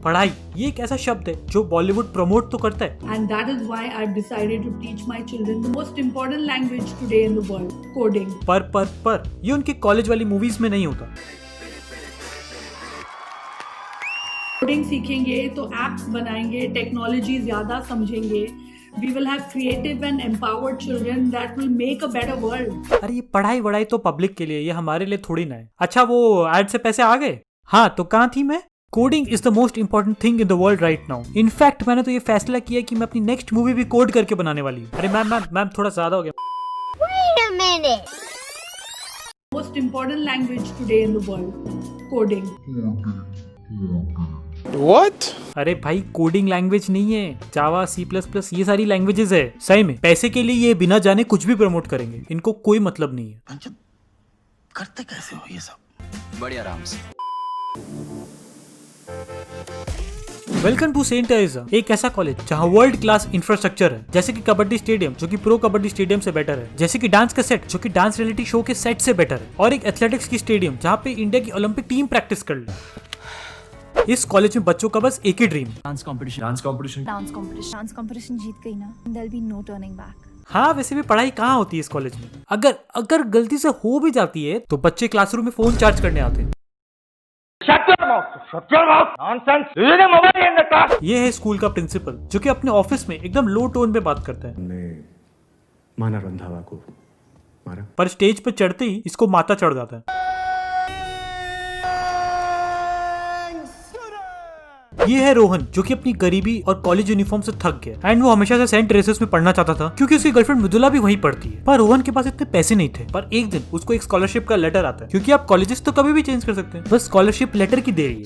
पढ़ाई ये एक ऐसा शब्द है जो बॉलीवुड प्रमोट तो करता है। And that is why I've decided to teach my children the most important language today in the world, coding. पर ये उनके कॉलेज वाली मूवीज में नहीं होता। कोडिंग सीखेंगे तो एप्स बनाएंगे, टेक्नोलॉजी ज्यादा समझेंगे। We will have creative and empowered children that will make a better world. अरे ये पढ़ाई वढ़ाई तो पब्लिक के लिए, ये हमारे लिए थोड़ी ना है। अच्छा वो एड से पैसे आ गए? हाँ तो कहाँ थी मैं? Coding is the most important thing in the world right now. In fact मैंने तो ये फैसला किया कि मैं अपनी नेक्स्ट मूवी भी कोड करके बनाने वाली हूँ। अरे मैम थोड़ा ज्यादा हो गया। Wait a minute. Most important language today in the world, coding. What? अरे भाई कोडिंग लैंग्वेज नहीं है, जावा C++ ये सारी लैंग्वेजेस है। सही में पैसे के लिए ये बिना जाने कुछ भी प्रमोट करेंगे, इनको कोई मतलब नहीं है। करते कैसे हो ये सब? बड़े आराम से। वेलकम टू सेंट टेरेसा, एक ऐसा कॉलेज जहाँ वर्ल्ड क्लास इंफ्रास्ट्रक्चर है, जैसे कि कबड्डी स्टेडियम जो कि प्रो कबड्डी स्टेडियम से बेटर है, जैसे कि डांस का सेट जो कि डांस रियलिटी शो के सेट से बेटर है, और एक एथलेटिक्स की स्टेडियम जहाँ पे इंडिया की ओलंपिक टीम प्रैक्टिस कर ले। इस कॉलेज में बच्चों का बस एक ही ड्रीम, डांस कंपटीशन जीत गई ना, there'll be no turning back. हाँ वैसे भी पढ़ाई कहाँ होती है इस कॉलेज में। अगर गलती से हो भी जाती है तो बच्चे क्लासरूम में फोन चार्ज करने आते हैं। ये है स्कूल का प्रिंसिपल जो कि अपने ऑफिस में एकदम लो टोन पे बात करता है। माना रंधावा को मारा, पर स्टेज पे चढ़ते ही इसको माथा चढ़ जाता है। ये है रोहन जो कि अपनी गरीबी और कॉलेज यूनिफॉर्म से थक गया एंड वो हमेशा से सेंट टेरेसास में पढ़ना चाहता था क्योंकि उसकी गर्लफ्रेंड मृदुला भी वहीं पढ़ती है। पर रोहन के पास इतने पैसे नहीं थे। पर एक दिन उसको एक स्कॉलरशिप का लेटर आता है, क्योंकि आप कॉलेजेस तो कभी भी चेंज कर सकते हैं, बस स्कॉलरशिप लेटर की देरी है।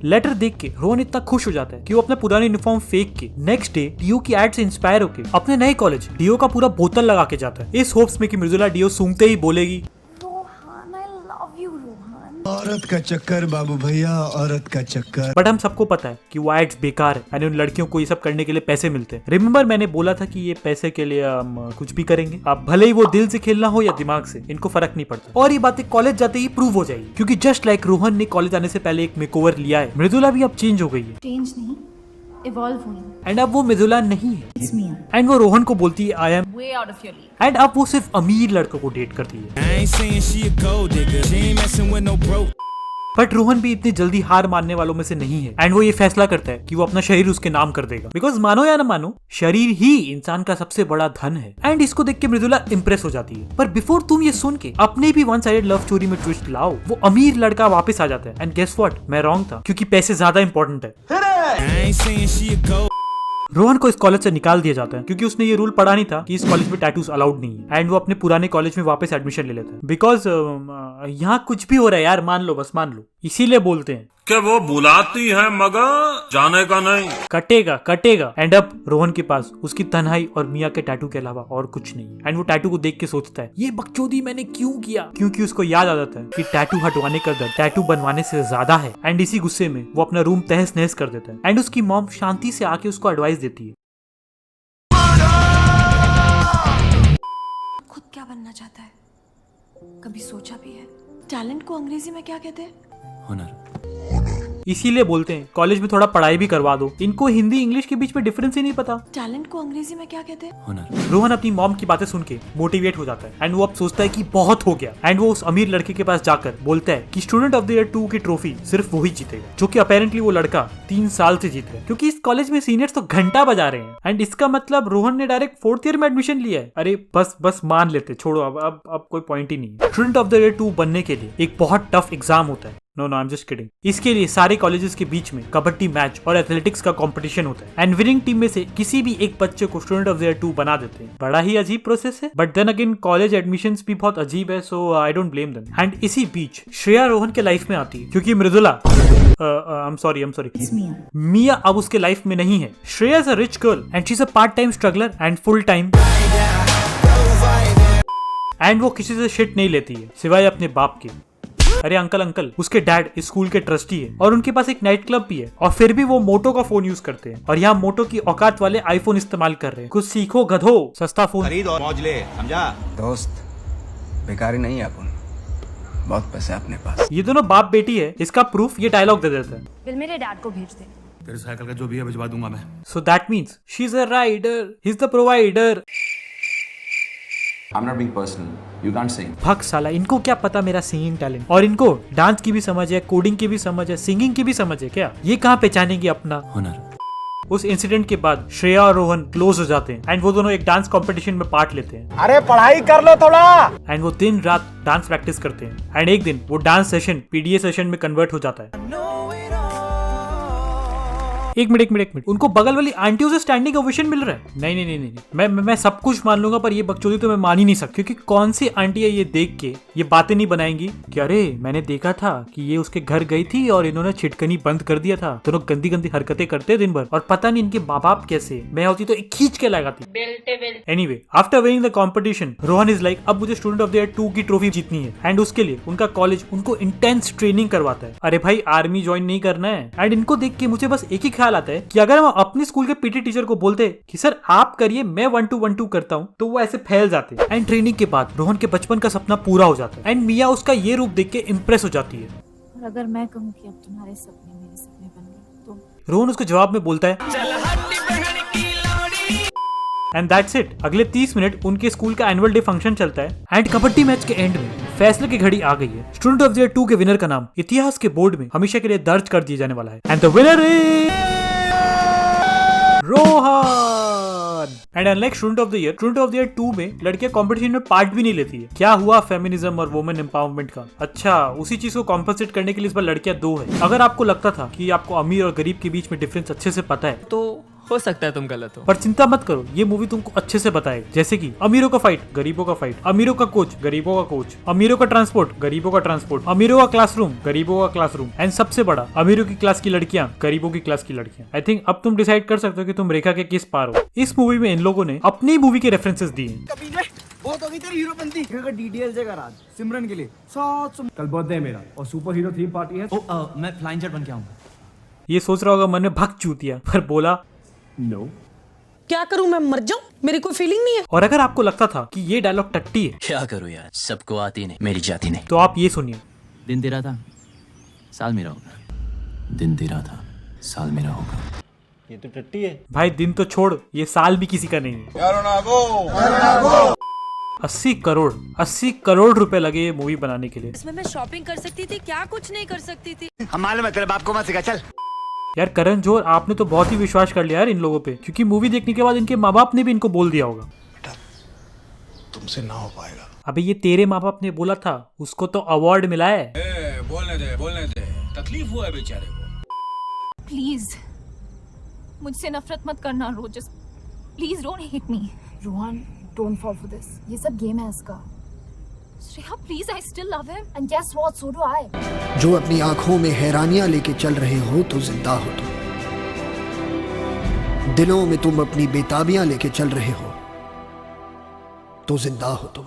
लेटर देख के रोहन इतना खुश हो जाता है कि वो अपना पुराना यूनिफॉर्म फेंक के नेक्स्ट डे डीओ की एड से इंस्पायर होकर अपने नए कॉलेज डीओ का पूरा बोतल लगा के जाता है, इस होप्स में कि मृदुला डीओ सूंघते ही बोलेगी, औरत का चक्कर बाबू भैया, औरत का चक्कर। बट हम सबको पता है कि वो एड्स बेकार है, यानी उन लड़कियों को ये सब करने के लिए पैसे मिलते हैं। रिमेम्बर मैंने बोला था कि ये पैसे के लिए हम कुछ भी करेंगे, अब भले ही वो दिल से खेलना हो या दिमाग से, इनको फर्क नहीं पड़ता। और ये बातें कॉलेज जाते ही प्रूव हो जाएगी, क्योंकि जस्ट लाइक रोहन ने कॉलेज आने से पहले एक मेकओवर लिया है, मृदुला भी अब चेंज हो गई है। चेंज नहीं, इवॉल्व हुई। एंड अब वो मृदुला नहीं है, It's Mia. एंड वो रोहन को बोलती है I am, Way out of your league. And अब वो सिर्फ अमीर लड़कों को डेट करती है। बट रोहन भी इतनी जल्दी हार मानने वालों में से नहीं है, एंड वो ये फैसला करता है कि वो अपना शरीर उसके नाम कर देगा, बिकॉज मानो या ना मानो शरीर ही इंसान का सबसे बड़ा धन है। एंड इसको देख के मृदुला इंप्रेस हो जाती है। पर बिफोर तुम ये सुन के अपने भी वन साइडेड लव स्टोरी में ट्विस्ट लाओ, वो अमीर लड़का वापस आ जाता है। एंड गेस व्हाट, मैं रॉन्ग था, क्योंकि पैसे ज्यादा इंपॉर्टेंट है। रोहन को इस कॉलेज से निकाल दिया जाता है क्योंकि उसने ये रूल पढ़ा नहीं था कि इस कॉलेज में टैटूज अलाउड नहीं है, एंड वो अपने पुराने कॉलेज में वापस एडमिशन ले लेता है, बिकॉज यहाँ कुछ भी हो रहा है यार, मान लो, बस मान लो, इसीलिए बोलते हैं कि वो बुलाती है मगर जाने का नहीं, कटेगा। एंड अब रोहन के पास उसकी तन्हाई और मिया के टैटू के अलावा और कुछ नहीं, एंड वो टैटू को देख के सोचता है ये बकचोदी मैंने क्यों किया, क्योंकि उसको याद आ जाता है कि टैटू हटवाने का दर्द टैटू बनवाने से ज्यादा है। एंड इसी गुस्से में वो अपना रूम तहस नहस कर देता है, एंड उसकी मॉम शांति से आके उसको एडवाइस देती है। खुद क्या बनना चाहता है, कभी सोचा भी है? टैलेंट को अंग्रेजी में क्या कहते हैं? हुनर। इसीलिए बोलते हैं कॉलेज में थोड़ा पढ़ाई भी करवा दो, इनको हिंदी इंग्लिश के बीच में डिफरेंस ही नहीं पता। टैलेंट को अंग्रेजी में क्या कहते हैं? हुनर। रोहन अपनी मॉम की बातें सुन के मोटिवेट हो जाता है, एंड वो अब सोचता है कि बहुत हो गया, एंड वो उस अमीर लड़के के पास जाकर बोलता है कि स्टूडेंट ऑफ द ईयर 2 की ट्रॉफी सिर्फ वही जीतेगा, जो कि अपेरेंटली वो लड़का 3 साल से जीत रहा है, क्योंकि इस कॉलेज में सीनियर्स तो घंटा बजा रहे हैं। एंड इसका मतलब रोहन ने डायरेक्ट 4th ईयर में एडमिशन लिया है। अरे बस मान लेते, छोड़ो, अब कोई पॉइंट ही नहीं है। स्टूडेंट ऑफ द ईयर 2 बनने के लिए एक बहुत टफ एग्जाम होता है। No I am just kidding. इसके लिए सारे कॉलेजेस के बीच में कबड्डी मैच और एथलेटिक्स का कंपटीशन होता है, एंड विनिंग टीम में से किसी भी एक बच्चे को स्टूडेंट ऑफ द ईयर 2 बना देते हैं। बड़ा ही अजीब प्रोसेस है, but then again college admissions भी बहुत अजीब है, so I don't blame them. And इसी बीच श्रेया रोहन के लाइफ में आती है, क्योंकि Mridula I am sorry It's Mia. मिया अब उसके लाइफ में नहीं है। Shreya is a rich girl and she is a part time struggler and full time, and वो किसी से शिट नहीं लेती है सिवाय अपने बाप के। अरे अंकल, उसके डैड इस स्कूल के ट्रस्टी है और उनके पास एक नाइट क्लब भी है, और फिर भी वो मोटो का फोन यूज करते हैं, और यहाँ मोटो की औकात वाले आईफोन इस्तेमाल कर रहे हैं। कुछ सीखो गधो, सस्ता फोन खरीद और मौज ले, समझा? दोस्त बेकारी नहीं है अपन, बहुत पैसे अपने पास। ये दोनों बाप बेटी है, इसका प्रूफ ये डायलॉग दे देता है। बिल मेरे डैड को भेज दे। तेरे साइकिल का जो भी है भिजवा दूंगा मैं। So that means she's a rider, he's the provider. I'm not being personal. You can't sing. भक साला, इनको क्या पता मेरा सिंगिंग टैलेंट। और इनको डांस की भी समझ है, कोडिंग की भी समझ है, सिंगिंग की भी समझ है क्या? ये कहाँ पहचानेंगे अपना हुनर। उस इंसिडेंट के बाद श्रेया और रोहन क्लोज हो जाते हैं एंड वो दोनों एक डांस कंपटीशन में पार्ट लेते हैं। अरे पढ़ाई कर लो थोड़ा। एंड वो दिन रात डांस प्रैक्टिस करते हैं एंड एक दिन वो डांस सेशन पीडीए सेशन में कन्वर्ट हो जाता है। एक मिनट, उनको बगल वाली आंटियों से स्टैंडिंग ओवेशन मिल रहा है। नहीं, मैं सब कुछ मान लूंगा, पर ये बकचोदी तो मैं मान ही नहीं सकता, क्योंकि कौन सी आंटी है ये देख के ये बातें नहीं बनाएंगी कि अरे मैंने देखा था कि ये उसके घर गई थी और इन्होंने छिटकनी बंद कर दिया था, दोनों गंदी हरकतें करते दिन भर, और पता नहीं इनके माँ बाप कैसे, मैं होती तो एक खींच के लगाती। Anyway, after winning the competition, Rohan is like अब मुझे स्टूडेंट ऑफ द ईयर 2 की ट्रॉफी जीतनी है एंड उसके लिए उनका कॉलेज उनको इंटेंस ट्रेनिंग करवाता है। अरे भाई, आर्मी ज्वाइन नहीं करना है। एंड इनको देख के मुझे बस एक ही ख्याल आता है कि अगर हम अपने स्कूल के पीटी टीचर को बोलते कि सर आप करिए, मैं 1-2-1-2 करता हूँ, तो वो ऐसे फैल जाते। एंड ट्रेनिंग के बाद रोहन के बचपन का सपना पूरा हो जाता है एंड मिया उसका ये रूप देख के इम्प्रेस हो जाती है। और अगर मैं कहूँ कि अब तुम्हारे सपने मेरे सपने बन गए तो? रोहन उसके जवाब में बोलता है एंड दैट्स इट। अगले 30 मिनट उनके स्कूल का एनुअल डे फंक्शन चलता है एंड कबड्डी मैच के एंड में फैसले की घड़ी आ गई है। स्टूडेंट ऑफ द ईयर 2 के विनर का नाम इतिहास के बोर्ड में हमेशा के लिए दर्ज कर दिया जाने वाला है and the winner is Rohan. And unlike student of the year 2 में लड़कियां कंपटीशन में पार्ट भी नहीं लेती है। क्या हुआ फेमिनिज्म और वुमेन एम्पावरमेंट का? अच्छा, उसी चीज को कॉम्पनसेट करने के लिए इस बार लड़कियां 2 है। अगर आपको लगता था कि आपको अमीर और गरीब के बीच में डिफरेंस अच्छे से पता है तो हो सकता है तुम गलत हो, पर चिंता मत करो, ये मूवी तुमको अच्छे से बताएगा। जैसे कि अमीरों का फाइट, गरीबों का फाइट, अमीरों का कोच, गरीबों का कोच, अमीरों का ट्रांसपोर्ट, गरीबों का ट्रांसपोर्ट, अमीरों का क्लासरूम, गरीबों का क्लासरूम, एंड सबसे बड़ा अमीरों की क्लास की लड़कियां, गरीबों की क्लास की लड़कियां। आई थिंक अब तुम डिसाइड कर सकते हो कि तुम रेखा के किस पार हो। इस मूवी में इन लोगों ने अपनी मूवी के रेफरेंसेस दिए हैं। बहुत हो गई तेरी हीरोपंती। डिटेल से करा सिमरन के लिए कल बर्थडे है मेरा और सुपर हीरो थीम पार्टी है। मैं फ्लाइंग जेट बन के आऊंगा। ये सोच रहा होगा मन में भक चूतिया, पर बोला नो। क्या करूं, मैं मर जाऊं? मेरी कोई फीलिंग नहीं है। और अगर आपको लगता था कि ये डायलॉग टट्टी है, क्या करूं यार, सबको आती नहीं, मेरी जाती नहीं। तो आप ये सुनिए। दिन तेरा था, साल मेरा होगा। दिन तेरा था, साल मेरा होगा। ये तो टट्टी है भाई, दिन तो छोड़, ये साल भी किसी का नहीं है। 80 करोड़ रुपए लगे ये मूवी बनाने के लिए। इसमें मैं शॉपिंग कर सकती थी, क्या कुछ नहीं कर सकती थी। हमारे में तेरे बाप को मत सिखा, चल। यार करण जोहर, आपने तो बहुत ही विश्वास कर लिया यार इन लोगों पे, क्योंकि मूवी देखने के बाद इनके माँ बाप ने भी इनको बोल दिया होगा तुमसे ना हो पाएगा। अबे ये तेरे माँ बाप ने बोला था, उसको तो अवार्ड मिला है। बोलने दे, तकलीफ हुआ है बेचारे को। प्लीज मुझसे नफरत मत करना रोजस, please don't hate me. Rohan, don't fall for this, ये सब गेम है इसका। Shreya please, I still love him and guess what, so do I. जो अपनी आंखों में हैरानियां लेके चल रहे हो तो जिंदा हो तुम, दिलों में तुम अपनी बेताबियां लेके चल रहे हो तो जिंदा हो तुम।